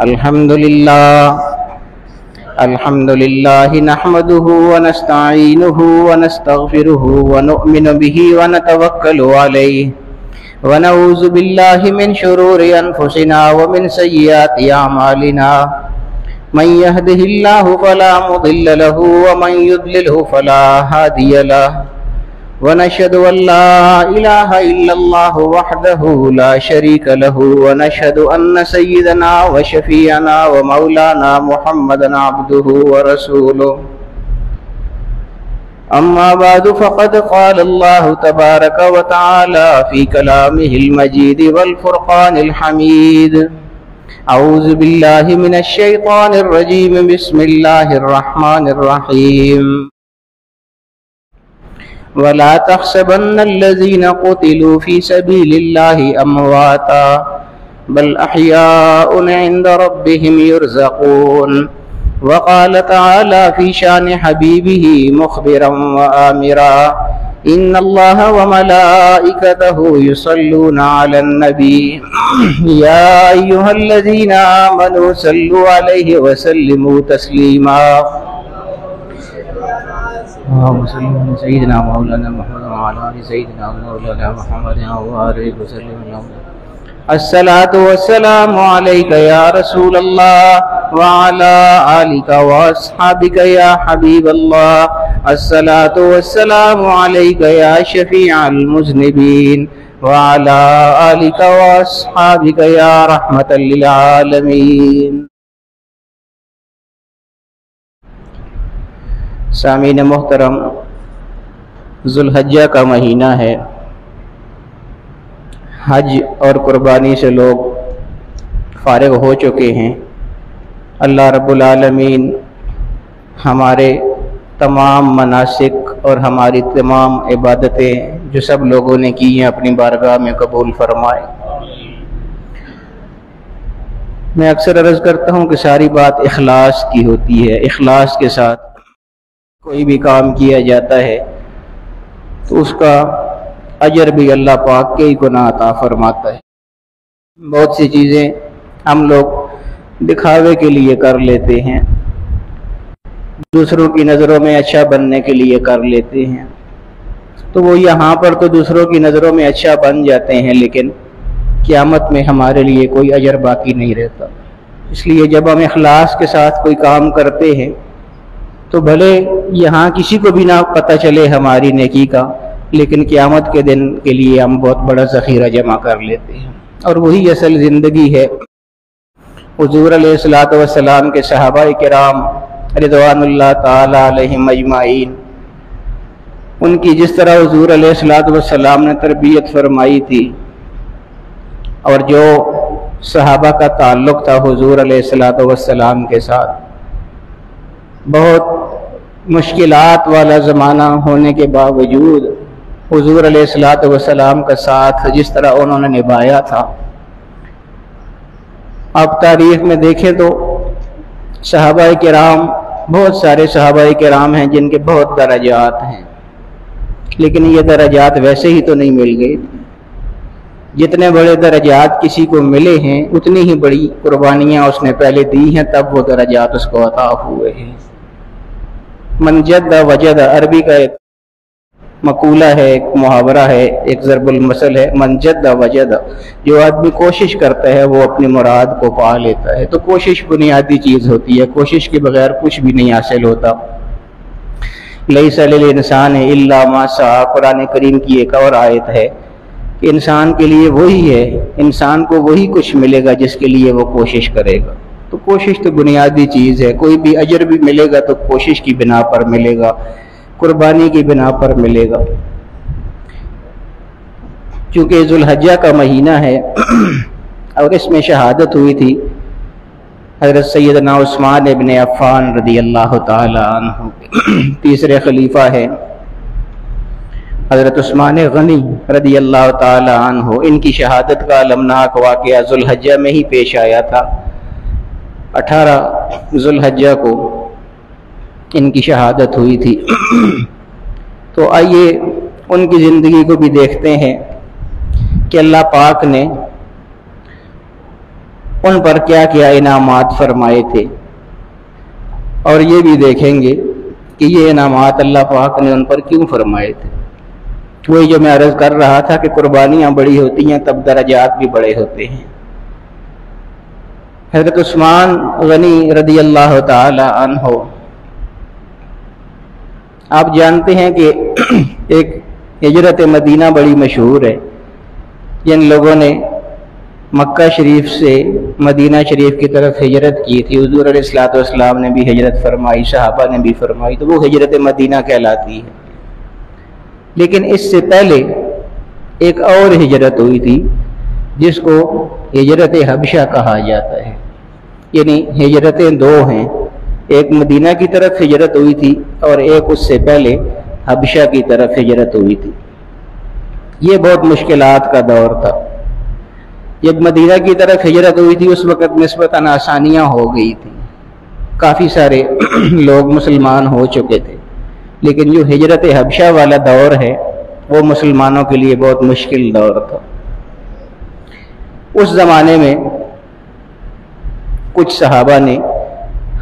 الحمد لله نحمده ونستعينه ونستغفره ونؤمن به ونتوكل عليه ونعوذ بالله من شرور أنفسنا ومن سيئات أعمالنا من يهده الله فلا مضل له ومن يضلله فلا هادي له ونشهد أن لا إله إلا الله وحده لا شريك له ونشهد أن سيدنا وشفيعنا ومولانا محمدا عبده ورسوله أما بعد فقد قال الله تبارك وتعالى في كلامه المجيد والفرقان الحميد أعوذ بالله من الشيطان الرجيم بسم الله الرحمن الرحيم ولا تحسبن الذين قتلوا في سبيل الله أمواتا بل أحياء عند ربهم يرزقون وقال تعالى في شان حبيبه مخبرا وآمرا إن الله وملائكته يصلون على النبي يا أيها الذين آمنوا صلوا عليه وسلموا تسليما اللهم صل على سيدنا مولانا محمد وعلى آل سيدنا مولانا محمد وآله وسلم. الصلاة والسلام عليك يا رسول الله وعلى آلك وأصحابك يا حبيب الله. الصلاة والسلام عليك يا شفيع المذنبين وعلى آلك وأصحابك يا رحمة للعالمين. سامعین محترم، ذوالحجہ کا مہینہ ہے. حج اور قربانی سے لوگ فارغ ہو چکے ہیں. اللہ رب العالمین ہمارے تمام مناسک اور ہماری تمام عبادتیں جو سب لوگوں نے کی ہیں اپنی بارگاہ میں قبول فرمائے. میں اکثر عرض کرتا ہوں کہ ساری بات اخلاص کی ہوتی ہے. اخلاص کے ساتھ کوئی بھی کام کیا جاتا ہے تو اس کا اجر بھی اللہ پاک کے ہی گناہ عطا فرماتا ہے. بہت سی چیزیں ہم لوگ دکھاوے کے لیے کر لیتے ہیں، دوسروں کی نظروں میں اچھا بننے کے لیے کر لیتے ہیں، تو وہ یہاں پر تو دوسروں کی نظروں میں اچھا بن جاتے ہیں لیکن قیامت میں ہمارے لیے کوئی اجر باقی نہیں رہتا. اس لیے جب ہم اخلاص کے ساتھ کوئی کام کرتے ہیں تو بھلے یہاں کسی کو بھی نہ پتہ چلے ہماری نیکی کا، لیکن قیامت کے دن کے لیے ہم بہت بڑا ذخیرہ جمع کر لیتے ہیں. اور وہی اصل زندگی ہے. حضور علیہ الصلوۃ والسلام کے صحابہ کرام رضوان اللہ تعالی علیہم اجمعین، ان کی جس طرح حضور علیہ الصلوۃ والسلام نے تربیت فرمائی تھی اور جو صحابہ کا تعلق تھا حضور علیہ الصلوۃ والسلام کے ساتھ، بہت مشکلات والا زمانہ ہونے کے باوجود حضور علیہ الصلوۃ والسلام کا ساتھ جس طرح انہوں نے نبھایا تھا. آپ تاریخ میں دیکھیں تو صحابہ کرام، بہت سارے صحابہ کرام ہیں جن کے بہت درجات ہیں، لیکن یہ درجات ویسے ہی تو نہیں مل گئے. جتنے بڑے درجات کسی کو ملے ہیں اتنی ہی بڑی قربانیاں اس نے پہلے دی ہیں، تب وہ درجات اس کو عطا ہوئے ہیں. من جد وجد، عربی کا ایک مقولہ ہے، ایک محاورہ ہے، ایک ضرب المثل ہے. من جد وجد، جو آدمی کوشش کرتا ہے وہ اپنی مراد کو پا لیتا ہے. تو کوشش بنیادی چیز ہوتی ہے، کوشش کے بغیر کچھ بھی نہیں حاصل ہوتا. لیس للانسان الا ما سعی، قرآن کریم کی ایک اور آیت ہے کہ انسان کے لیے وہی ہے، انسان کو وہی کچھ ملے گا جس کے لیے وہ کوشش کرے گا. تو کوشش تو بنیادی چیز ہے. کوئی بھی اجر بھی ملے گا تو کوشش کی بنا پر ملے گا، قربانی کی بنا پر ملے گا. چونکہ ذوالحجہ کا مہینہ ہے اور اس میں شہادت ہوئی تھی حضرت سیدنا عثمان ابن عفان رضی اللہ تعالی عنہ، تیسرے خلیفہ ہے حضرت عثمان غنی رضی اللہ تعالی عنہ. ان کی شہادت کا المناک واقعہ ذوالحجہ میں ہی پیش آیا تھا. 18 ذوالحجہ کو ان کی شہادت ہوئی تھی. تو آئیے ان کی زندگی کو بھی دیکھتے ہیں کہ اللہ پاک نے ان پر کیا کیا انعامات فرمائے تھے، اور یہ بھی دیکھیں گے کہ یہ انعامات اللہ پاک نے ان پر کیوں فرمائے تھے۔ وہی جو میں عرض کر رہا تھا کہ قربانیاں بڑی ہوتی ہیں تب درجات بھی بڑے ہوتے ہیں۔ حضرت عثمان غنی رضی اللہ تعالی عنہ، آپ جانتے ہیں کہ ایک ہجرت مدینہ بڑی مشہور ہے، جن لوگوں نے مکہ شریف سے مدینہ شریف کی طرف ہجرت کی تھی، حضور علیہ الصلوۃ والسلام نے بھی ہجرت فرمائی، صحابہ نے بھی فرمائی، تو وہ ہجرت مدینہ کہلاتی ہے۔ لیکن اس سے پہلے ایک اور ہجرت ہوئی تھی جس کو ہجرت حبشہ کہا جاتا ہے، یعنی ہجرتیں دو ہیں، ایک مدینہ کی طرف ہجرت ہوئی تھی اور ایک اس سے پہلے حبشہ کی طرف ہجرت ہوئی تھی۔ یہ بہت مشکلات کا دور تھا۔ جب مدینہ کی طرف ہجرت ہوئی تھی اس وقت نسبتاً آسانیاں ہو گئی تھیں، کافی سارے لوگ مسلمان ہو چکے تھے، لیکن جو ہجرت حبشہ والا دور ہے وہ مسلمانوں کے لیے بہت مشکل دور تھا۔ اس زمانے میں کچھ صحابہ نے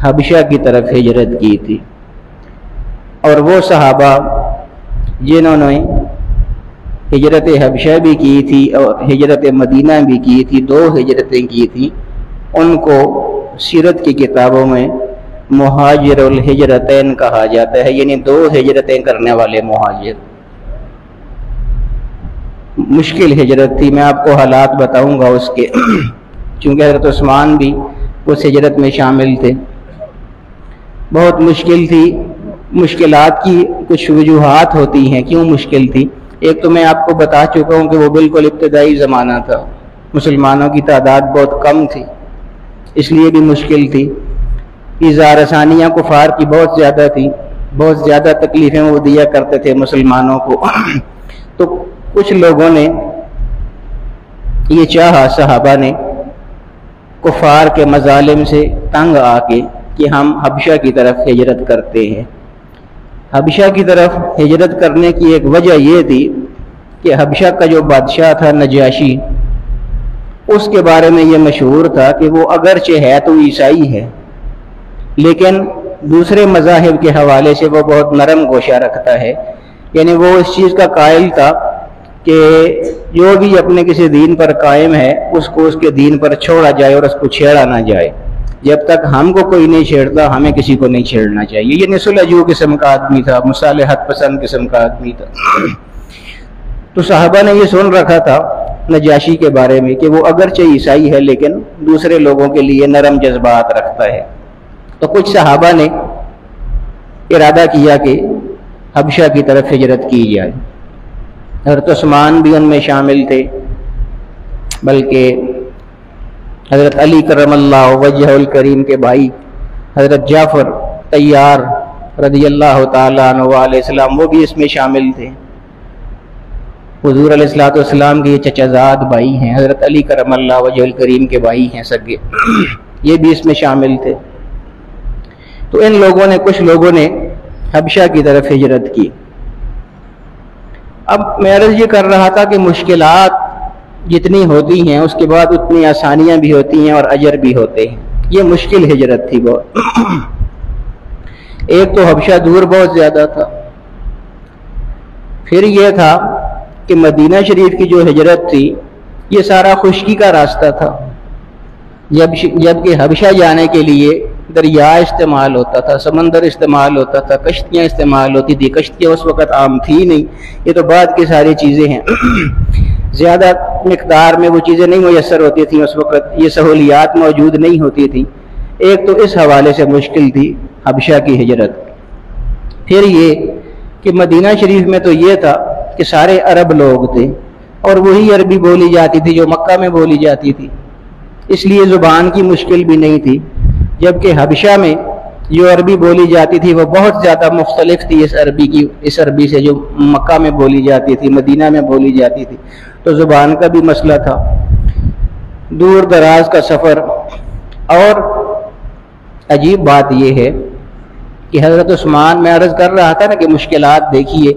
حبشہ کی طرف ہجرت کی تھی، اور وہ صحابہ جنہوں نے ہجرت حبشہ بھی کی تھی اور ہجرت مدینہ بھی کی تھی، دو ہجرتیں کی تھیں، ان کو سیرت کی کتابوں میں مہاجر الہجرتین کہا جاتا ہے، یعنی دو ہجرتیں کرنے والے مہاجر۔ مشکل ہجرت تھی، میں آپ کو حالات بتاؤں گا اس کے، چونکہ حضرت عثمان بھی اس ہجرت میں شامل تھے۔ بہت مشکل تھی، مشکلات کی کچھ وجوہات ہوتی ہیں کیوں مشکل تھی۔ ایک تو میں آپ کو بتا چکا ہوں کہ وہ بالکل ابتدائی زمانہ تھا، مسلمانوں کی تعداد بہت کم تھی، اس لیے بھی مشکل تھی۔ ایذا رسانیاں کفار کی بہت زیادہ تھی، بہت زیادہ تکلیفیں وہ دیا کرتے تھے مسلمانوں کو۔ تو کچھ لوگوں نے یہ چاہا، صحابہ نے، کفار کے مظالم سے تنگ آ کے کہ ہم حبشہ کی طرف ہجرت کرتے ہیں۔ حبشہ کی طرف ہجرت کرنے کی ایک وجہ یہ تھی کہ حبشہ کا جو بادشاہ تھا نجاشی، اس کے بارے میں یہ مشہور تھا کہ وہ اگرچہ ہے تو عیسائی ہے، لیکن دوسرے مذاہب کے حوالے سے وہ بہت نرم گوشہ رکھتا ہے، یعنی وہ اس چیز کا قائل تھا کہ جو بھی اپنے کسی دین پر قائم ہے اس کو اس کے دین پر چھوڑا جائے اور اس کو چھیڑا نہ جائے، جب تک ہم کو کوئی نہیں چھیڑتا ہمیں کسی کو نہیں چھیڑنا چاہیے۔ یہ صلحجو قسم کا آدمی تھا، مصالحت پسند قسم کا آدمی تھا۔ تو صحابہ نے یہ سن رکھا تھا نجاشی کے بارے میں کہ وہ اگرچہ عیسائی ہے لیکن دوسرے لوگوں کے لیے نرم جذبات رکھتا ہے۔ تو کچھ صحابہ نے ارادہ کیا کہ حبشہ کی طرف ہجرت کی جائے۔ حضرت عثمان بھی ان میں شامل تھے، بلکہ حضرت علی کرم اللہ وجہ الکریم کے بھائی حضرت جعفر طیار رضی اللہ تعالیٰ عنہ علیہ السلام وہ بھی اس میں شامل تھے۔ حضور علیہ الصلوۃ والسلام کے یہ چچا زاد بھائی ہیں، حضرت علی کرم اللہ وجہ الکریم کے بھائی ہیں سگے، یہ بھی اس میں شامل تھے۔ تو ان لوگوں نے، کچھ لوگوں نے حبشہ کی طرف ہجرت کی۔ اب میں عرض یہ کر رہا تھا کہ مشکلات جتنی ہوتی ہیں اس کے بعد اتنی آسانیاں بھی ہوتی ہیں اور اجر بھی ہوتے ہیں۔ یہ مشکل ہجرت تھی بہت۔ ایک تو حبشہ دور بہت زیادہ تھا، پھر یہ تھا کہ مدینہ شریف کی جو ہجرت تھی یہ سارا خشکی کا راستہ تھا، جبکہ حبشہ جانے کے لیے دریا استعمال ہوتا تھا، سمندر استعمال ہوتا تھا، کشتیاں استعمال ہوتی تھی۔ کشتیاں اس وقت عام تھی نہیں، یہ تو بعد کی ساری چیزیں ہیں، زیادہ مقدار میں وہ چیزیں نہیں میسر ہوتی تھیں اس وقت، یہ سہولیات موجود نہیں ہوتی تھیں۔ ایک تو اس حوالے سے مشکل تھی حبشہ کی ہجرت۔ پھر یہ کہ مدینہ شریف میں تو یہ تھا کہ سارے عرب لوگ تھے اور وہی عربی بولی جاتی تھی جو مکہ میں بولی جاتی تھی، اس لیے زبان کی مشکل بھی نہیں تھی، جبکہ حبشہ میں جو عربی بولی جاتی تھی وہ بہت زیادہ مختلف تھی اس عربی سے جو مکہ میں بولی جاتی تھی، مدینہ میں بولی جاتی تھی، تو زبان کا بھی مسئلہ تھا، دور دراز کا سفر۔ اور عجیب بات یہ ہے کہ حضرت عثمان، میں عرض کر رہا تھا نا کہ مشکلات دیکھیے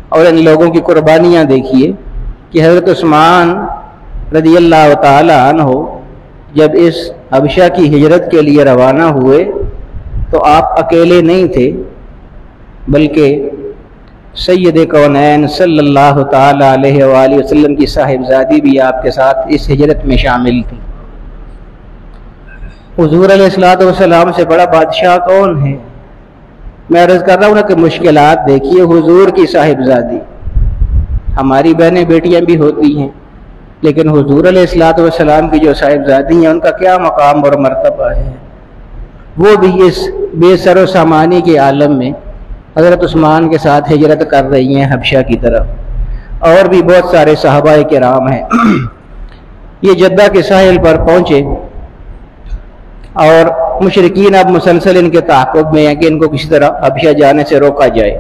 اور ان لوگوں کی قربانیاں دیکھیے، کہ حضرت عثمان رضی اللہ تعالی عنہ جب اس حبشہ کی ہجرت کے لیے روانہ ہوئے تو آپ اکیلے نہیں تھے، بلکہ سید کونین صلی اللہ تعالی علیہ وآلہ وسلم کی صاحبزادی بھی آپ کے ساتھ اس ہجرت میں شامل تھی۔ حضور علیہ السلام سے بڑا بادشاہ کون ہے؟ میں عرض کر رہا ہوں نا کہ مشکلات دیکھیے، حضور کی صاحبزادی، ہماری بہنیں بیٹیاں بھی ہوتی ہیں، لیکن حضور علیہ السلام کی جو صاحبزادی ہیں ان کا کیا مقام اور مرتبہ ہے، وہ بھی اس بے سر و سامانی کے عالم میں حضرت عثمان کے ساتھ ہجرت کر رہی ہیں حبشہ کی طرف، اور بھی بہت سارے صحابہ کرام ہیں۔ یہ جدہ کے ساحل پر پہنچے اور مشرکین اب مسلسل ان کے تعاقب میں ہیں کہ ان کو کسی طرح حبشہ جانے سے روکا جائے۔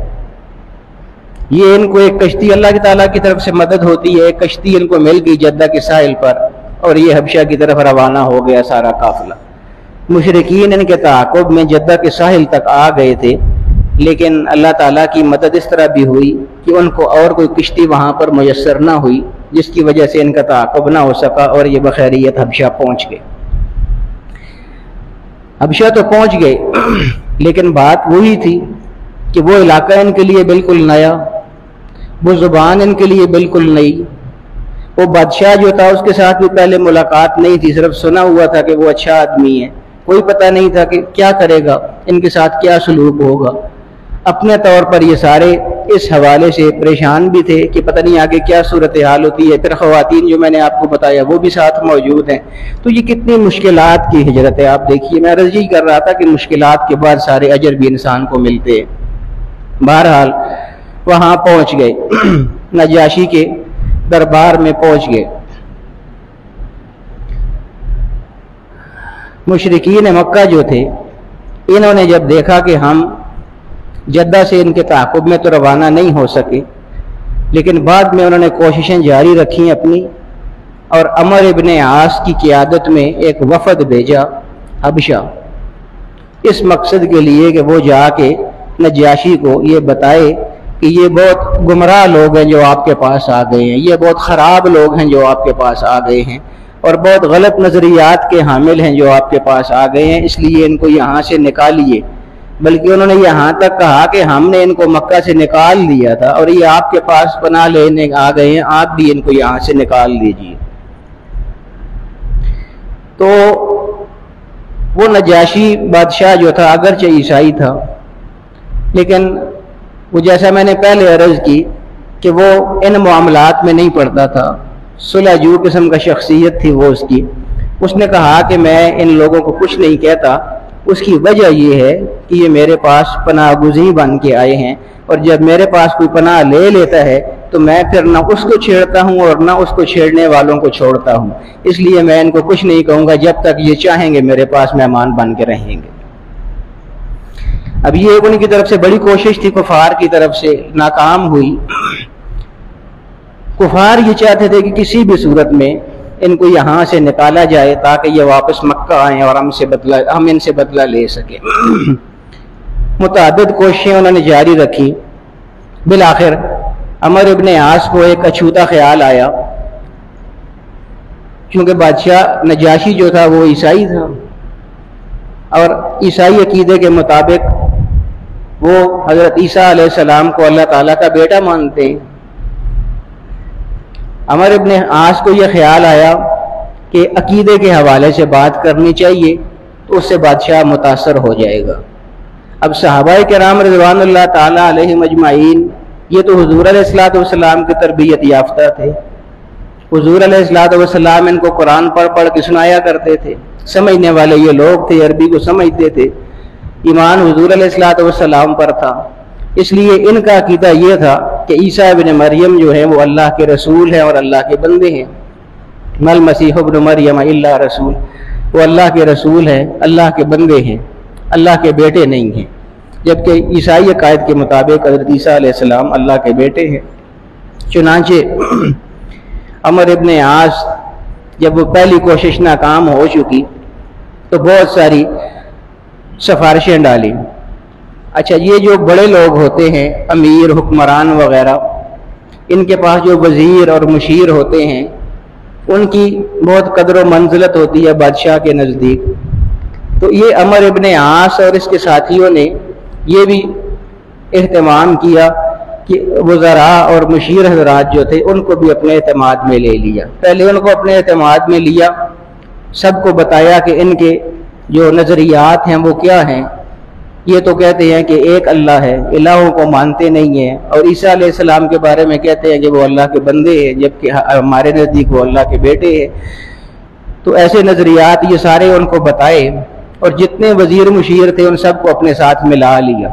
یہ ان کو ایک کشتی اللہ کی تعالیٰ کی طرف سے مدد ہوتی ہے، ایک کشتی ان کو مل گئی جدہ کے ساحل پر، اور یہ حبشہ کی طرف روانہ ہو گیا سارا قافلہ۔ مشرکین ان کے تعاقب میں جدہ کے ساحل تک آ گئے تھے، لیکن اللہ تعالیٰ کی مدد اس طرح بھی ہوئی کہ ان کو اور کوئی کشتی وہاں پر میسر نہ ہوئی، جس کی وجہ سے ان کا تعاقب نہ ہو سکا اور یہ بخیریت حبشہ پہنچ گئے۔ حبشہ تو پہنچ گئے، لیکن بات وہی تھی کہ وہ علاقہ ان کے لیے بالکل نیا، وہ زبان ان کے لیے بالکل نئی، وہ بادشاہ جو تھا اس کے ساتھ بھی پہلے ملاقات نہیں تھی، صرف سنا ہوا تھا کہ وہ اچھا آدمی ہے، کوئی پتہ نہیں تھا کہ کیا کرے گا، ان کے ساتھ کیا سلوک ہوگا۔ اپنے طور پر یہ سارے اس حوالے سے پریشان بھی تھے کہ پتہ نہیں آگے کیا صورتحال ہوتی ہے۔ پھر خواتین جو میں نے آپ کو بتایا وہ بھی ساتھ موجود ہیں، تو یہ کتنی مشکلات کی ہجرت ہے۔ آپ دیکھیے، میں عرض یہی کر رہا تھا کہ مشکلات کے بعد سارے اجر بھی انسان کو ملتے ہیں۔ بہرحال وہاں پہنچ گئے، نجاشی کے دربار میں پہنچ گئے۔ مشرکین مکہ جو تھے، انہوں نے جب دیکھا کہ ہم جدہ سے ان کے تعاقب میں تو روانہ نہیں ہو سکے، لیکن بعد میں انہوں نے کوششیں جاری رکھیں اپنی، اور عمر ابن عاص کی قیادت میں ایک وفد بھیجا حبشہ، اس مقصد کے لیے کہ وہ جا کے نجاشی کو یہ بتائے کہ یہ بہت گمراہ لوگ ہیں جو آپ کے پاس آ گئے ہیں، یہ بہت خراب لوگ ہیں جو آپ کے پاس آ گئے ہیں، اور بہت غلط نظریات کے حامل ہیں جو آپ کے پاس آ گئے ہیں، اس لیے ان کو یہاں سے نکالیے۔ بلکہ انہوں نے یہاں تک کہا کہ ہم نے ان کو مکہ سے نکال دیا تھا اور یہ آپ کے پاس پناہ لینے آ گئے ہیں، آپ بھی ان کو یہاں سے نکال دیجیے۔ تو وہ نجاشی بادشاہ جو تھا اگرچہ عیسائی تھا، لیکن وہ جیسا میں نے پہلے عرض کی کہ وہ ان معاملات میں نہیں پڑتا تھا، صلح جو قسم کا شخصیت تھی وہ اس کی۔ اس نے کہا کہ میں ان لوگوں کو کچھ نہیں کہتا، اس کی وجہ یہ ہے کہ یہ میرے پاس پناہ گزین بن کے آئے ہیں، اور جب میرے پاس کوئی پناہ لے لیتا ہے تو میں پھر نہ اس کو چھیڑتا ہوں اور نہ اس کو چھیڑنے والوں کو چھوڑتا ہوں، اس لیے میں ان کو کچھ نہیں کہوں گا جب تک یہ چاہیں گے میرے پاس مہمان بن کے رہیں گے۔ اب یہ ان کی طرف سے بڑی کوشش تھی، کفار کی طرف سے ناکام ہوئی۔ کفار یہ چاہتے تھے کہ کسی بھی صورت میں ان کو یہاں سے نکالا جائے تاکہ یہ واپس مکہ آئیں اور ہم ان سے بدلہ لے سکیں۔ متعدد کوششیں انہوں نے جاری رکھی۔ بالآخر عمر ابن عاص کو ایک اچھوتا خیال آیا، کیونکہ بادشاہ نجاشی جو تھا وہ عیسائی تھا، اور عیسائی عقیدے کے مطابق وہ حضرت عیسیٰ علیہ السلام کو اللہ تعالیٰ کا بیٹا مانتے ہیں۔ عمر ابن عاص کو یہ خیال آیا کہ عقیدے کے حوالے سے بات کرنی چاہیے، تو اس سے بادشاہ متاثر ہو جائے گا۔ اب صحابہ کرام رضوان اللہ تعالیٰ علیہم اجمعین یہ تو حضور علیہ السلام کی تربیت یافتہ تھے، حضور علیہ السلام ان کو قرآن پڑھ پڑھ کے سنایا کرتے تھے، سمجھنے والے یہ لوگ تھے، عربی کو سمجھتے تھے، ایمان حضور علیہ السلام پر تھا، اس لیے ان کا عقیدہ یہ تھا کہ عیسیٰ ابن مریم جو ہیں وہ اللہ کے رسول ہیں اور اللہ کے بندے ہیں۔ مل مسیح ابن مریم الا رسول، وہ اللہ کے رسول ہیں، اللہ کے بندے ہیں، اللہ کے بیٹے نہیں ہیں، جبکہ عیسائی عقائد کے مطابق حضرت عیسیٰ علیہ السلام اللہ کے بیٹے ہیں۔ چنانچہ عمر ابن عاص جب وہ پہلی کوشش ناکام ہو چکی تو بہت ساری سفارشیں ڈالی۔ اچھا، یہ جو بڑے لوگ ہوتے ہیں، امیر، حکمران وغیرہ، ان کے پاس جو وزیر اور مشیر ہوتے ہیں، ان کی بہت قدر و منزلت ہوتی ہے بادشاہ کے نزدیک۔ تو یہ عمر ابن عاص اور اس کے ساتھیوں نے یہ بھی اہتمام کیا کہ وزراء اور مشیر حضرات جو تھے ان کو بھی اپنے اعتماد میں لے لیا۔ پہلے ان کو اپنے اعتماد میں لیا، سب کو بتایا کہ ان کے جو نظریات ہیں وہ کیا ہیں۔ یہ تو کہتے ہیں کہ ایک اللہ ہے، الہوں کو مانتے نہیں ہیں، اور عیسیٰ علیہ السلام کے بارے میں کہتے ہیں کہ وہ اللہ کے بندے ہیں، جبکہ ہمارے نزدیک وہ اللہ کے بیٹے ہیں۔ تو ایسے نظریات یہ سارے ان کو بتائے، اور جتنے وزیر مشیر تھے ان سب کو اپنے ساتھ ملا لیا،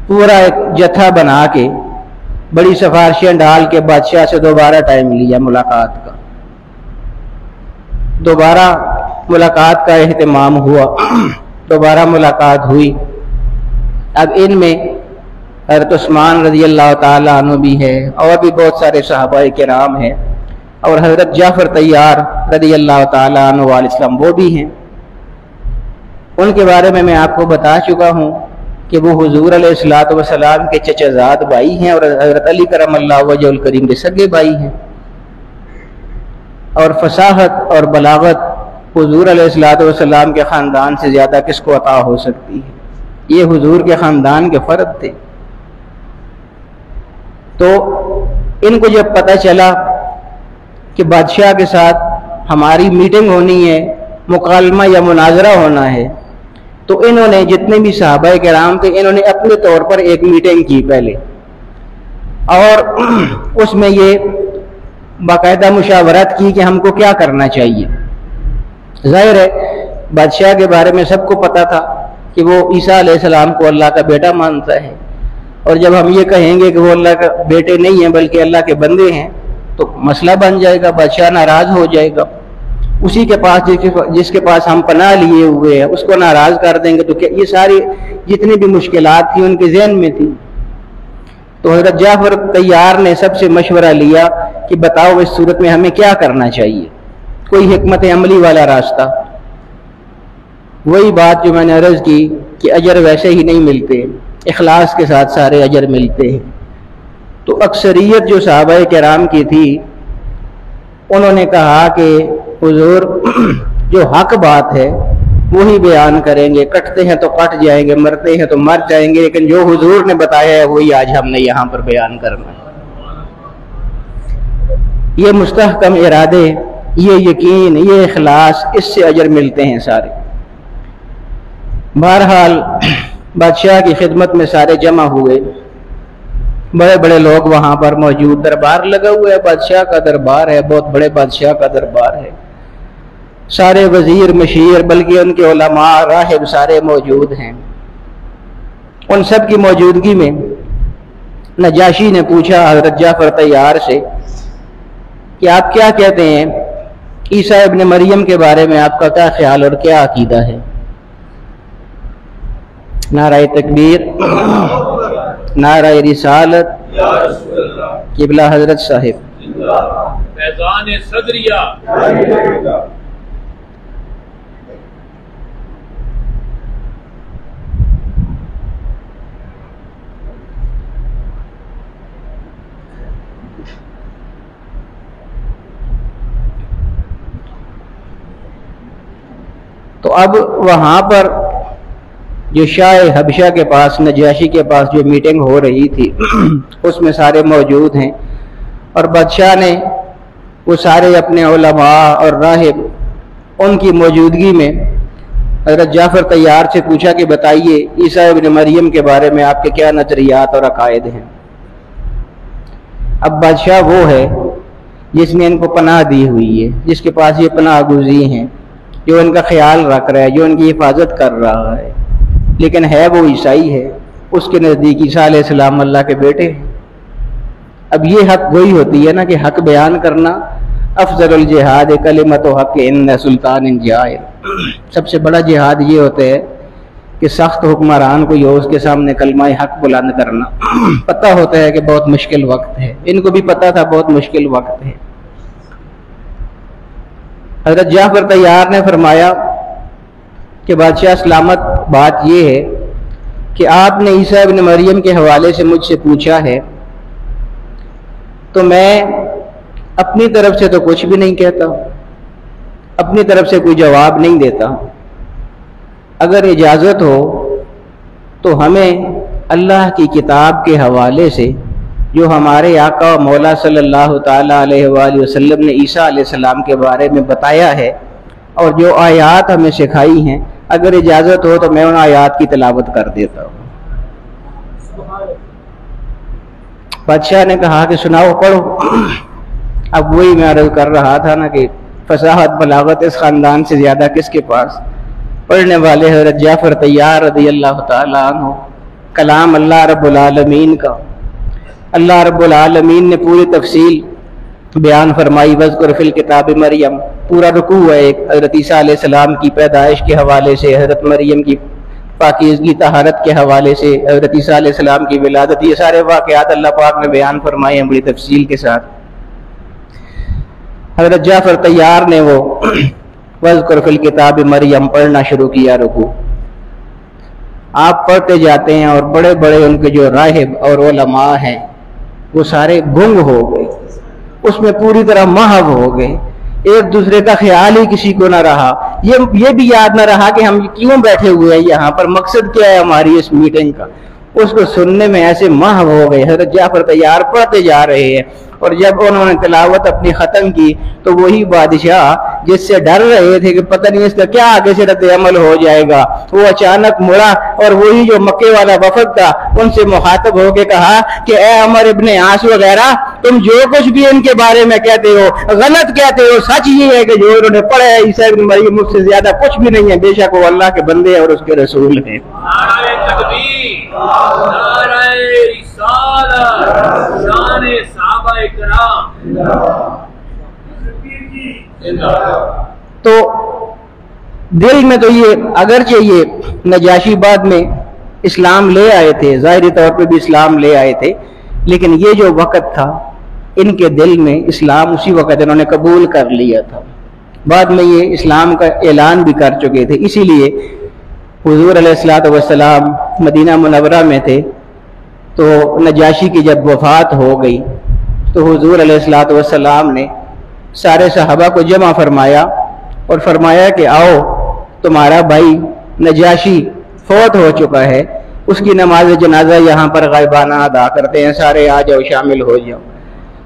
پورا ایک جتھا بنا کے بڑی سفارشیں ڈال کے بادشاہ سے دوبارہ ٹائم لیا ملاقات کا۔ دوبارہ ملاقات کا اہتمام ہوا، دوبارہ ملاقات ہوئی۔ اب ان میں حضرت عثمان رضی اللہ تعالیٰ عنہ بھی ہے، اور بھی بہت سارے صحابہ کرام ہیں، اور حضرت جعفر طیار رضی اللہ تعالیٰ عنہ علیہ السلام وہ بھی ہیں۔ ان کے بارے میں آپ کو بتا چکا ہوں کہ وہ حضور علیہ السلام کے چچا زاد بھائی ہیں، اور حضرت علی کرم اللہ وجہ الکریم کے سگے بھائی ہیں۔ اور فصاحت اور بلاغت حضور علیہ السلام کے خاندان سے زیادہ کس کو عطا ہو سکتی ہے؟ یہ حضور کے خاندان کے فرد تھے۔ تو ان کو جب پتہ چلا کہ بادشاہ کے ساتھ ہماری میٹنگ ہونی ہے، مکالمہ یا مناظرہ ہونا ہے، تو انہوں نے جتنے بھی صحابہ کرام تھے انہوں نے اپنے طور پر ایک میٹنگ کی پہلے، اور اس میں یہ باقاعدہ مشاورت کی کہ ہم کو کیا کرنا چاہیے۔ ظاہر ہے بادشاہ کے بارے میں سب کو پتا تھا کہ وہ عیسیٰ علیہ السلام کو اللہ کا بیٹا مانتا ہے، اور جب ہم یہ کہیں گے کہ وہ اللہ کا بیٹے نہیں ہیں بلکہ اللہ کے بندے ہیں تو مسئلہ بن جائے گا، بادشاہ ناراض ہو جائے گا۔ اسی کے پاس جس کے پاس ہم پناہ لیے ہوئے ہیں اس کو ناراض کر دیں گے تو کیا؟ یہ ساری جتنی بھی مشکلات تھیں ان کے ذہن میں تھی۔ تو حضرت جعفر طیار نے سب سے مشورہ لیا کہ بتاؤ اس صورت میں ہمیں کیا کرنا چاہیے، کوئی حکمت عملی والا راستہ۔ وہی بات جو میں نے عرض کی کہ اجر ویسے ہی نہیں ملتے، اخلاص کے ساتھ سارے اجر ملتے ہیں۔ تو اکثریت جو صحابہ کرام کی تھی انہوں نے کہا کہ حضور جو حق بات ہے وہی بیان کریں گے، کٹتے ہیں تو کٹ جائیں گے، مرتے ہیں تو مر جائیں گے، لیکن جو حضور نے بتایا ہے وہی آج ہم نے یہاں پر بیان کرنا ہے۔ یہ مستحکم ارادے، یہ یقین، یہ اخلاص، اس سے اجر ملتے ہیں سارے۔ بہرحال بادشاہ کی خدمت میں سارے جمع ہوئے، بڑے بڑے لوگ وہاں پر موجود، دربار لگا ہوا ہے، بادشاہ کا دربار ہے، بہت بڑے بادشاہ کا دربار ہے، سارے وزیر مشیر بلکہ ان کے علماء راہب سارے موجود ہیں۔ ان سب کی موجودگی میں نجاشی نے پوچھا حضرت جعفر طیار سے کہ آپ کیا کہتے ہیں عیسیٰ ابن مریم کے بارے میں، آپ کا کیا خیال اور کیا عقیدہ ہے؟ نعرہ تکبیر، نعرہ رسالت، قبلہ حضرت صاحب، فیضان صدریہ۔ تو اب وہاں پر جو شاہ حبشہ کے پاس، نجاشی کے پاس جو میٹنگ ہو رہی تھی اس میں سارے موجود ہیں، اور بادشاہ نے وہ سارے اپنے علماء اور راہب ان کی موجودگی میں حضرت جعفر طیار سے پوچھا کہ بتائیے عیسیٰ ابن مریم کے بارے میں آپ کے کیا نظریات اور عقائد ہیں۔ اب بادشاہ وہ ہے جس نے ان کو پناہ دی ہوئی ہے، جس کے پاس یہ پناہ گزی ہیں، جو ان کا خیال رکھ رہا ہے، جو ان کی حفاظت کر رہا ہے، لیکن ہے وہ عیسائی ہے، اس کے نزدیک عیسیٰ علیہ السلام اللہ کے بیٹے ہیں۔ اب یہ حق گوئی ہوتی ہے نا کہ حق بیان کرنا افضل الجہاد کلمۃ حق ان سلطان جائر، سب سے بڑا جہاد یہ ہوتا ہے کہ سخت حکمران کو اس کے سامنے کلمہ حق بلند کرنا۔ پتہ ہوتا ہے کہ بہت مشکل وقت ہے، ان کو بھی پتہ تھا بہت مشکل وقت ہے۔ حضرت جعفر طیار نے فرمایا کہ بادشاہ سلامت، بات یہ ہے کہ آپ نے عیسیٰ ابن مریم کے حوالے سے مجھ سے پوچھا ہے، تو میں اپنی طرف سے تو کچھ بھی نہیں کہتا، اپنی طرف سے کوئی جواب نہیں دیتا۔ اگر اجازت ہو تو ہمیں اللہ کی کتاب کے حوالے سے جو ہمارے آقا و مولا صلی اللہ تعالیٰ علیہ وآلہ وسلم نے عیسیٰ علیہ السلام کے بارے میں بتایا ہے اور جو آیات ہمیں سکھائی ہیں، اگر اجازت ہو تو میں ان آیات کی تلاوت کر دیتا ہوں۔ بادشاہ نے کہا کہ سناؤ، پڑھو۔ اب وہی میں عرض کر رہا تھا نا کہ فصاحت بلاغت اس خاندان سے زیادہ کس کے پاس۔ پڑھنے والے حضرت جعفر طیار رضی اللہ تعالیٰ عنہ، کلام اللہ رب العالمین کا۔ اللہ رب العالمین نے پوری تفصیل بیان فرمائی، وذکر فی الکتاب مریم، پورا رکوع ہے ایک حضرت عیسیٰ علیہ السلام کی پیدائش کے حوالے سے، حضرت مریم کی پاکیزگی طہارت کے حوالے سے، حضرت عیسیٰ علیہ السلام کی ولادت، یہ سارے واقعات اللہ پاک نے بیان فرمائے ہیں بڑی تفصیل کے ساتھ۔ حضرت جعفر طیار نے وہ وذکر فی الکتاب مریم پڑھنا شروع کیا رکوع۔ آپ پڑھتے جاتے ہیں اور بڑے بڑے ان کے جو راہب اور علماء ہیں وہ سارے گنگ ہو گئے، اس میں پوری طرح محو ہو گئے، ایک دوسرے کا خیال ہی کسی کو نہ رہا، یہ بھی یاد نہ رہا کہ ہم کیوں بیٹھے ہوئے ہیں یہاں پر، مقصد کیا ہے ہماری اس میٹنگ کا۔ اس کو سننے میں ایسے محو ہو گئے۔ حضرت جعفر طیار پڑھتے جا رہے ہیں اور جب انہوں نے تلاوت اپنی ختم کی تو وہی بادشاہ جس سے ڈر رہے تھے کہ پتہ نہیں اس کا کیا آگے سے رد عمل ہو جائے گا، وہ اچانک مڑا اور وہی جو مکے والا وفد تھا ان سے مخاطب ہو کے کہا کہ اے عمر ابن عاص وغیرہ، تم جو کچھ بھی ان کے بارے میں کہتے ہو غلط کہتے ہو، سچ یہ ہے کہ جو انہوں نے پڑھا ہے عیسیٰ ابن مریم اس سے زیادہ کچھ بھی نہیں ہے، بے شک وہ اللہ کے بندے اور اس کے رسول ہیں۔ نعرہ تکبیر، نعرہ رسالت، شان صحابہ کرام۔ تو دل میں تو یہ اگرچہ یہ نجاشی بعد میں اسلام لے آئے تھے، ظاہری طور پہ بھی اسلام لے آئے تھے، لیکن یہ جو وقت تھا ان کے دل میں اسلام اسی وقت انہوں نے قبول کر لیا تھا، بعد میں یہ اسلام کا اعلان بھی کر چکے تھے۔ اسی لیے حضور علیہ الصلوۃ والسلام مدینہ منورہ میں تھے تو نجاشی کی جب وفات ہو گئی تو حضور علیہ الصلوۃ والسلام نے سارے صحابہ کو جمع فرمایا اور فرمایا کہ آؤ، تمہارا بھائی نجاشی فوت ہو چکا ہے، اس کی نماز جنازہ یہاں پر غائبانہ ادا کرتے ہیں، سارے آ جاؤ، شامل ہو جاؤ۔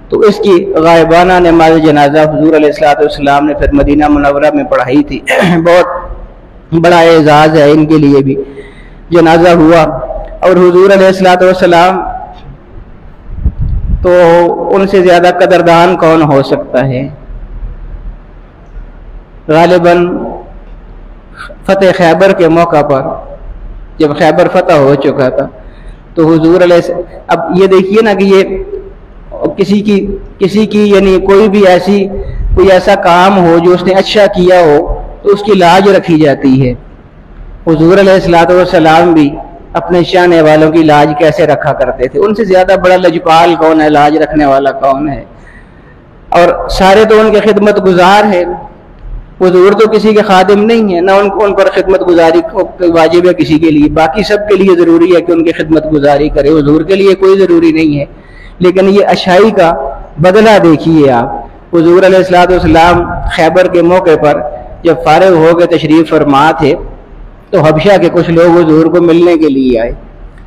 تو اس کی غائبانہ نماز جنازہ حضور علیہ الصلوۃ والسلام نے پھر مدینہ منورہ میں پڑھائی تھی۔ بہت بڑا اعزاز ہے ان کے لیے بھی۔ جنازہ ہوا اور حضور علیہ الصلوۃ والسلام تو ان سے زیادہ قدردان کون ہو سکتا ہے؟ غالباً فتح خیبر کے موقع پر جب خیبر فتح ہو چکا تھا تو حضور علیہ اب یہ دیکھیے نا کہ یہ کسی کی یعنی کوئی بھی کوئی ایسا کام ہو جو اس نے اچھا کیا ہو تو اس کی لاج رکھی جاتی ہے۔ حضور علیہ الصلوۃ والسلام بھی اپنے چاہنے والوں کی لاج کیسے رکھا کرتے تھے، ان سے زیادہ بڑا لجپال کون ہے، لاج رکھنے والا کون ہے؟ اور سارے تو ان کے خدمت گزار ہیں، حضور تو کسی کے خادم نہیں ہیں، نہ ان پر خدمت گزاری واجب ہے کسی کے لیے، باقی سب کے لیے ضروری ہے کہ ان کی خدمت گزاری کرے، حضور کے لیے کوئی ضروری نہیں ہے۔ لیکن یہ اچھائی کا بدلہ دیکھیے آپ، حضور علیہ الصلوۃ والسلام خیبر کے موقع پر جب فارغ ہو کے تشریف فرما تھے تو حبشہ کے کچھ لوگ حضور کو ملنے کے لیے آئے،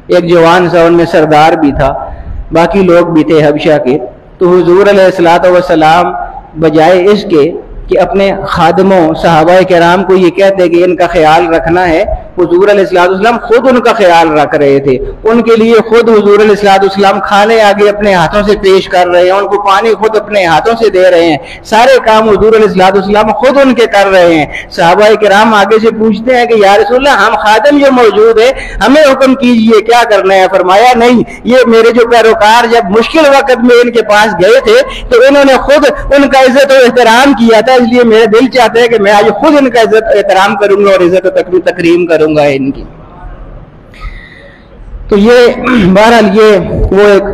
ایک جوان سا ان میں سردار بھی تھا، باقی لوگ بھی تھے حبشہ کے۔ تو حضور علیہ الصلوۃ والسلام بجائے اس کے کہ اپنے خادموں صحابہ کرام کو یہ کہتے کہ ان کا خیال رکھنا ہے، حضور علیہ الصلوۃ والسلام خود ان کا خیال رکھ رہے تھے، ان کے لیے خود حضور علیہ الصلوۃ والسلام کھانے آگے اپنے ہاتھوں سے پیش کر رہے ہیں، ان کو پانی خود اپنے ہاتھوں سے دے رہے ہیں، سارے کام حضور علیہ الصلوۃ والسلام خود ان کے کر رہے ہیں۔ صحابہ کرام آگے سے پوچھتے ہیں کہ یا رسول اللہ، ہم خادم جو موجود ہے ہمیں حکم کیجئے کیا کرنا ہے؟ فرمایا نہیں، یہ میرے جو پیروکار جب مشکل وقت میں ان کے پاس گئے تھے تو انہوں نے خود ان کا عزت و احترام کیا تھا، اس لیے میرا دل چاہتا ہے کہ میں آج خود ان کا عزت و احترام کروں گا اور عزت و تکریم کروں گا ان کی۔ تو یہ بہرحال یہ وہ ایک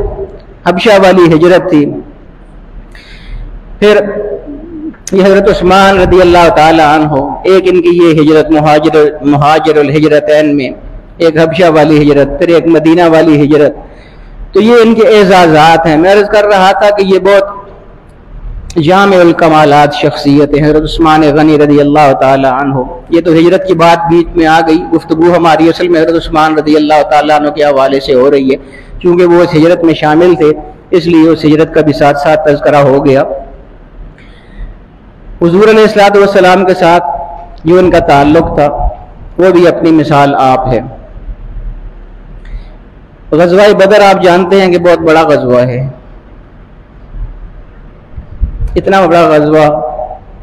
حبشہ والی ہجرت تھی۔ پھر یہ حضرت عثمان رضی اللہ تعالی عنہ، ایک ان کی یہ ہجرت مہاجر الہجرتین میں، ایک حبشہ والی ہجرت، پھر ایک مدینہ والی ہجرت۔ تو یہ ان کے اعزازات ہیں۔ میں عرض کر رہا تھا کہ یہ بہت جامع الکمالات شخصیت حضرت عثمان غنی رضی اللہ تعالی عنہ. یہ تو ہجرت کی بات بیچ میں آ گئی، گفتگو ہماری اصل میں حضرت عثمان رضی اللہ تعالیٰ عنہ کے حوالے سے ہو رہی ہے، چونکہ وہ اس ہجرت میں شامل تھے اس لیے اس ہجرت کا بھی ساتھ ساتھ تذکرہ ہو گیا. حضور علیہ الصلوۃ والسلام کے ساتھ جو ان کا تعلق تھا وہ بھی اپنی مثال آپ ہے. غزوہ بدر آپ جانتے ہیں کہ بہت بڑا غزوہ ہے، اتنا بڑا غزوہ،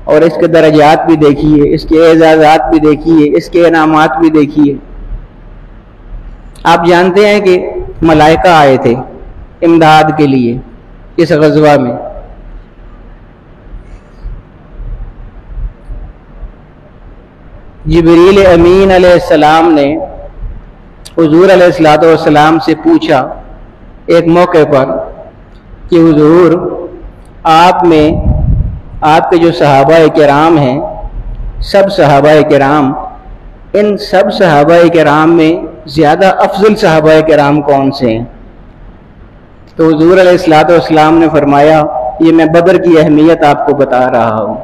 اور اس کے درجات بھی دیکھیے، اس کے اعزازات بھی دیکھیے، اس کے انعامات بھی دیکھیے. آپ جانتے ہیں کہ ملائکہ آئے تھے امداد کے لیے اس غزوہ میں. جبریل امین علیہ السلام نے حضور علیہ الصلوۃ والسلام سے پوچھا ایک موقع پر کہ حضور آپ میں آپ کے جو صحابہ کرام ہیں، سب صحابہ کرام، ان سب صحابہ کرام میں زیادہ افضل صحابہ کرام کون سے ہیں؟ تو حضور علیہ الصلوۃ والسلام نے فرمایا یہ میں بدر کی اہمیت آپ کو بتا رہا ہوں.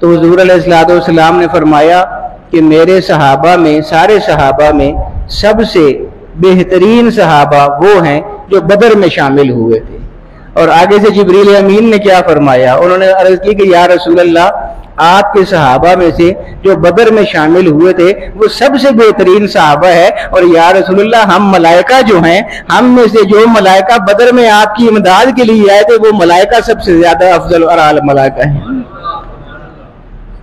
تو حضور علیہ الصلوۃ والسلام نے فرمایا کہ میرے صحابہ میں، سارے صحابہ میں سب سے بہترین صحابہ وہ ہیں جو بدر میں شامل ہوئے تھے. اور آگے سے جبریل امین نے کیا فرمایا؟ انہوں نے عرض کی کہ یا رسول اللہ، آپ کے صحابہ میں سے جو بدر میں شامل ہوئے تھے وہ سب سے بہترین صحابہ ہے، اور یا رسول اللہ ہم ملائکہ جو ہیں، ہم میں سے جو ملائکہ بدر میں آپ کی امداد کے لیے آئے تھے وہ ملائکہ سب سے زیادہ افضل اور اعلی ملائکہ ہیں.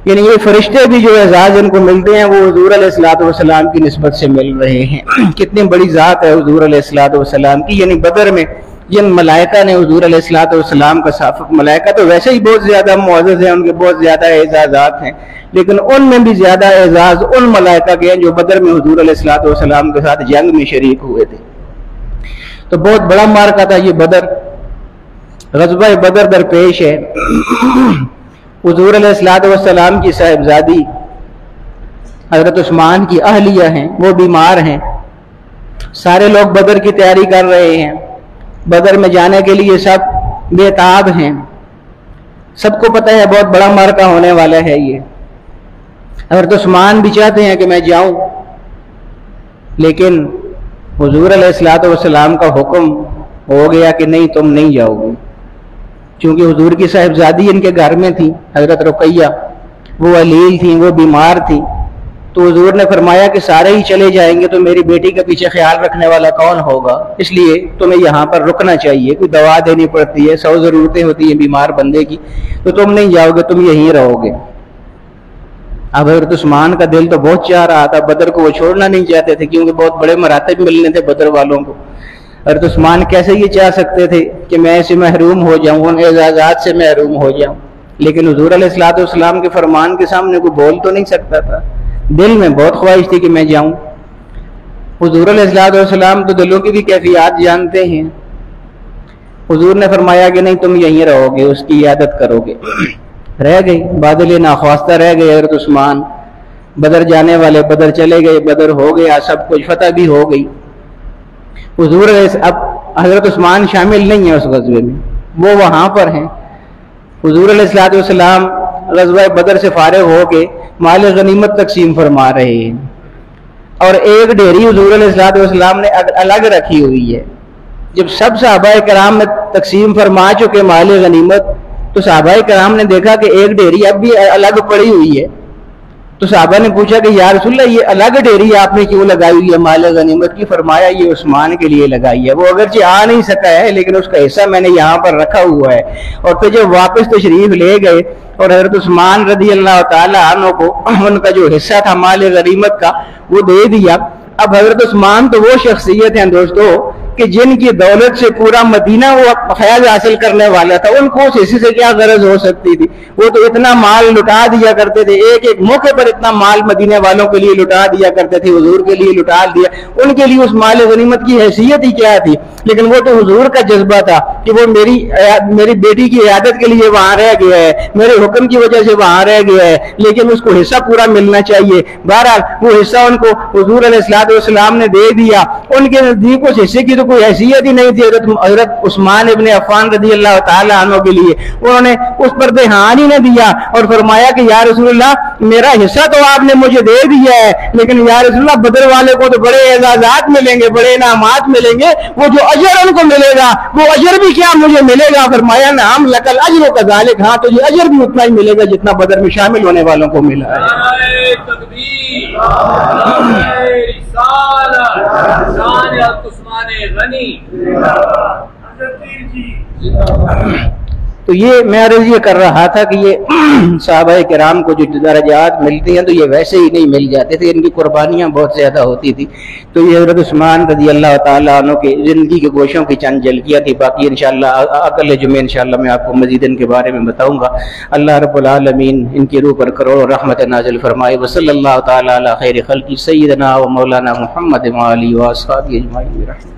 یعنی یہ فرشتے بھی جو اعزاز ان کو ملتے ہیں وہ حضور علیہ الصلوۃ والسلام کی نسبت سے مل رہے ہیں. کتنی بڑی ذات ہے حضور علیہ الصلوۃ والسلام کی. یعنی بدر میں جن ملائکہ نے حضور علیہ الصلوۃ والسلام کا صاف، ملائکہ تو ویسے ہی بہت زیادہ معزز ہیں، ان کے بہت زیادہ اعزازات ہیں، لیکن ان میں بھی زیادہ اعزاز ان ملائکہ کے ہیں جو بدر میں حضور علیہ الصلوۃ والسلام کے ساتھ جنگ میں شریک ہوئے تھے. تو بہت بڑا معرکہ تھا یہ بدر. غزوہ بدر درپیش ہے. حضور علیہ الصلوۃ والسلام کی صاحبزادی حضرت عثمان کی اہلیہ ہیں، وہ بیمار ہیں. سارے لوگ بدر کی تیاری کر رہے ہیں، بدر میں جانے کے لیے سب بے تاب ہیں. سب کو پتہ ہے بہت بڑا معرکہ ہونے والا ہے یہ. حضرت عثمان بھی چاہتے ہیں کہ میں جاؤں، لیکن حضور علیہ الصلوۃ والسلام کا حکم ہو گیا کہ نہیں، تم نہیں جاؤ گے. چونکہ حضور کی صاحبزادی ان کے گھر میں تھی، حضرت رقیہ، وہ علیل تھیں، وہ بیمار تھیں. تو حضور نے فرمایا کہ سارے ہی چلے جائیں گے تو میری بیٹی کا پیچھے خیال رکھنے والا کون ہوگا؟ اس لیے تمہیں یہاں پر رکنا چاہیے. کوئی دوا دینی پڑتی ہے، 100 ضرورتیں ہوتی ہیں بیمار بندے کی، تو تم نہیں جاؤ گے، تم یہیں رہو گے. اب حضرت عثمان کا دل تو بہت چاہ رہا تھا، بدر کو وہ چھوڑنا نہیں چاہتے تھے کیونکہ بہت بڑے مراتب ملنے تھے بدر والوں کو. حضرت عثمان کیسے یہ چاہ سکتے تھے کہ میں اسے محروم ہو جاؤں، ان اعزازات سے محروم ہو جاؤں؟ لیکن حضور علیہ الصلوۃ والسلام کے فرمان کے سامنے کوئی بول تو نہیں سکتا تھا. دل میں بہت خواہش تھی کہ میں جاؤں. حضور علیہ الصلوۃ والسلام تو دلوں کی بھی کیفیات جانتے ہیں. حضور نے فرمایا کہ نہیں، تم یہیں رہو گے، اس کی عیادت کرو گے. رہ گئی، بادل ناخواستہ رہ گئے حضرت عثمان. بدر جانے والے بدر چلے گئے، بدر ہو گیا، سب کچھ فتح بھی ہو گئی. حضور اب حضرت عثمان شامل نہیں ہے اس غزوے میں، وہ وہاں پر ہیں. حضور علیہ الصلوۃ والسلام غزوہ بدر سے فارغ ہو کے مال غنیمت تقسیم فرما رہے ہیں، اور ایک ڈھیری حضور علیہ الصلوۃ والسلام نے الگ رکھی ہوئی ہے. جب سب صحابہ کرام میں تقسیم فرما چکے مال غنیمت، تو صحابہ کرام نے دیکھا کہ ایک ڈھیری اب بھی الگ پڑی ہوئی ہے. تو صحابہ نے پوچھا کہ یا رسول اللہ یہ الگ ڈھیری آپ نے کیوں لگائی ہوئی ہے مال غنیمت کی؟ فرمایا یہ عثمان کے لیے لگائی ہے، وہ اگرچہ آ نہیں سکا ہے لیکن اس کا حصہ میں نے یہاں پر رکھا ہوا ہے. اور پھر جب واپس تشریف لے گئے اور حضرت عثمان رضی اللہ تعالی عنہ کو ان کا جو حصہ تھا مال غنیمت کا وہ دے دیا. اب حضرت عثمان تو وہ شخصیت ہیں دوستو کہ جن کی دولت سے پورا مدینہ وہ فیض حاصل کرنے والا تھا. ان کو اس حصے سے کیا غرض ہو سکتی تھی؟ وہ تو اتنا مال لٹا دیا کرتے تھے، ایک ایک موقع پر اتنا مال مدینہ والوں کے لیے لٹا دیا کرتے تھے، حضور کے لیے لٹا دیا. ان کے لیے اس مال غنیمت کی حیثیت ہی کیا تھی؟ لیکن وہ تو حضور کا جذبہ تھا کہ وہ میری بیٹی کی عیادت کے لیے وہاں رہ گیا ہے، میرے حکم کی وجہ سے وہاں رہ گیا ہے، لیکن اس کو حصہ پورا ملنا چاہیے. بہرحال وہ حصہ ان کو حضور علیہ الصلوۃ والسلام نے دے دیا. ان کے نزدیک اس حصے کی تو کوئی حیثیت ہی نہیں تھی حضرت عثمان ابن عفان رضی اللہ تعالیٰ عنہ کے لیے. انہوں نے اس پر دھیان ہی نہ دیا اور فرمایا کہ یا رسول اللہ میرا حصہ تو آپ نے مجھے دے دیا ہے, لیکن یا رسول اللہ بدر والے کو تو بڑے اعزازات ملیں گے, بڑے انعامات ملیں گے, وہ جو اجر ان کو ملے گا وہ اجر بھی کیا مجھے ملے گا. فرمایا نعم لکل اجر کذالک, ہاں تجھے اجر بھی اتنا ہی ملے گا جتنا بدر میں شامل ہونے والوں کو ملا ہے. نعرہ تکبیر، نعرہ رسالت، شان عثمان غنی. تو یہ میں عرض یہ کر رہا تھا کہ یہ صحابہ کرام کو جو درجات ملتے ہیں تو یہ ویسے ہی نہیں مل جاتے تھے, ان کی قربانیاں بہت زیادہ ہوتی تھی. تو یہ حضرت عثمان رضی اللہ تعالیٰ عنہ کے زندگی کے گوشوں کی چند جھلکیاں تھی. باقی انشاءاللہ اگلے جمعے انشاءاللہ میں آپ کو مزید ان کے بارے میں بتاؤں گا. اللہ رب العالمین ان کی روح پر کروڑوں رحمت نازل فرمائے. وصلی اللہ تعالیٰ علی خیر خلقی سیدنا و مولانا محمد و آلہ و اصحابہ اجمعین.